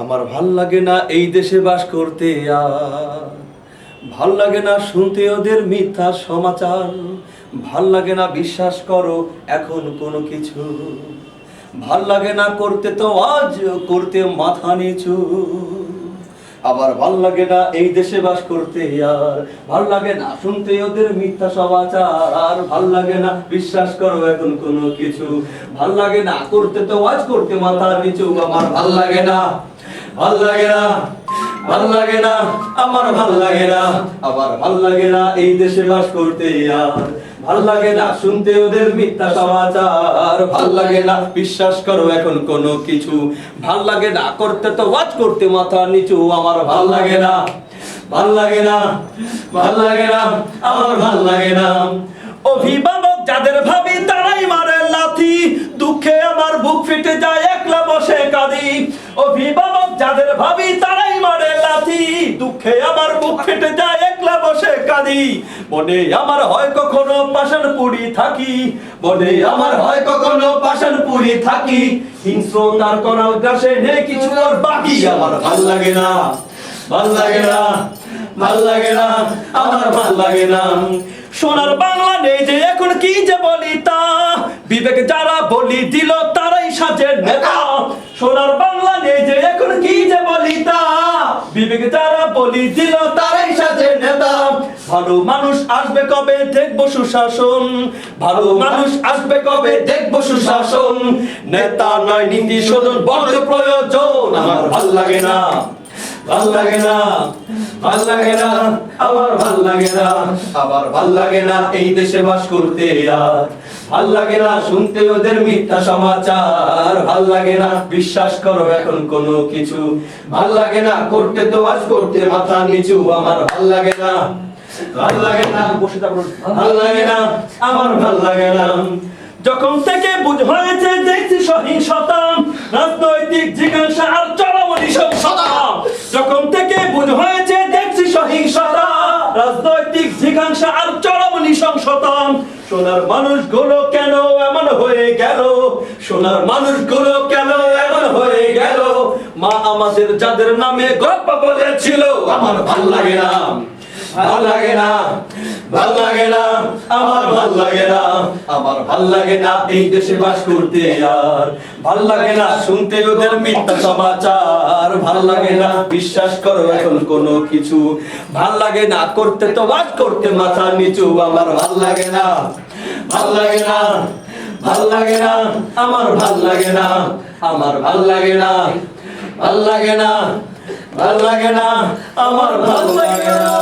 আমার ভাল লাগে না এই দেশে বাস করতে আর ভাল লাগে না শুনতে ওদের মিথ্যা সমাচার। ভাল লাগে না বিশ্বাস করো এখন কোনো কিছু। ভাল লাগে না করতে তো আজ করতে মাথা নিচু। আবার ভাল লাগে না এই দেশে বাস করতে আর ভাল লাগে না শুনতে ওদের মিথ্যা সমাচার। ভাল লাগে না বিশ্বাস করো এখন কোনো কিছু। ভাল লাগে না করতে তো আজ করতে মাথা নিচু। আমার ভাল লাগে না, ভাল লাগে না, ভাল লাগে না, আমার ভাল লাগে না। আবার ভাল লাগে না এই দেশে বাস করতে আর ভাল লাগে না শুনতে ওদের মিথ্যা সমাচার। ভাল লাগে না বিশ্বাস করো এখন কোনো কিছু। ভাল লাগে না করতে তো ওয়াজ করতে মাথা নিচু। আমার ভাল লাগে না, ভাল লাগে না, ভাল লাগে না, আমার ভাল লাগে না। অভিভাবক যাদের ভাবি তারাই মারে লাথি। দুঃখে আমার বুক ফেটে যায় একলা বসে কাঁদি। অভিভাবক যাদের ভাবি তারাই মারে লাথি। দুঃখে আমার বুক ফেটে যায় একলা বসে কাঁদি। মনে আমার হয় কখনো পাষাণ পুরি থাকি। মনে আমার হয় কখনো পাষাণ পুরি থাকি। হিংস্রতার করাল গ্রাসে নেই কিছু আর বাকি। আমার ভাল লাগে না, ভাল লাগে না, ভাল লাগে না, আমার ভাল লাগে না। সোনার বাংলা নেই যে এখন কি যে বলি তা। বিবেক যারা বলি দিল তারাই সাজে নেতা। সোনার বাংলা নেই যে এখন কি যে বলি তা। বিবেক যারা বলি দিল তারাই সাজে নেতা। ভালো মানুষ আসবে কবে দেখবো সুশাসন। ভালো মানুষ আসবে কবে দেখবো সুশাসন। নেতা নয় নীতি শোধন বড় প্রয়োজন। আমার ভাল লাগে না, ভাল লাগে না, ভাল লাগে না, আমার ভাল লাগে না। আবার ভাল লাগে না এই দেশে বাস করতে আর ভাল লাগে না শুনতে ওদের মিথ্যা সমাচার। ভাল লাগে না বিশ্বাস করো এখন কোনো কিছু। ভাল লাগে না করতে তো আজ করতে মাথা নিচু। আমার ভাল লাগে না, ভাল লাগে না, বসে থাকুন, ভাল লাগে না, আমার ভাল লাগে না। যখন থেকে বুঝ হয়েছে দেখছি সহিংসতা। রাজনৈতিক জিজ্ঞাসা আর চরম নৃশংসতা। যখন থেকে বুঝ হয়েছে দেখছি সহিংসতা। রাজনৈতিক জিজ্ঞাসা আর চরম নৃশংসতা। সোনার মানুষগুলো কেন এমন হয়ে গেল। সোনার মানুষগুলো কেন এমন হয়ে গেল। মা আমাদের যাদের নামে গল্প বলেছিল। আমার ভাল লাগে না, ভাল লাগে না, ভাল লাগে না, আমার ভাল লাগে না। আমার ভাল লাগে না এই দেশে বাস করতে আর ভাল লাগে না শুনতে ওদের মিথ্যা সমাচার। ভাল লাগে না বিশ্বাস করো এখন কোনো কিছু। ভাল লাগে না করতে তো বাস করতে মাথা নিচু। আমার ভাল লাগে না, ভাল লাগে না, ভাল লাগে না, আমার ভাল লাগে না। আমার ভাল লাগে না, ভাল লাগে না, ভাল লাগে না, আমার ভাল লাগে না।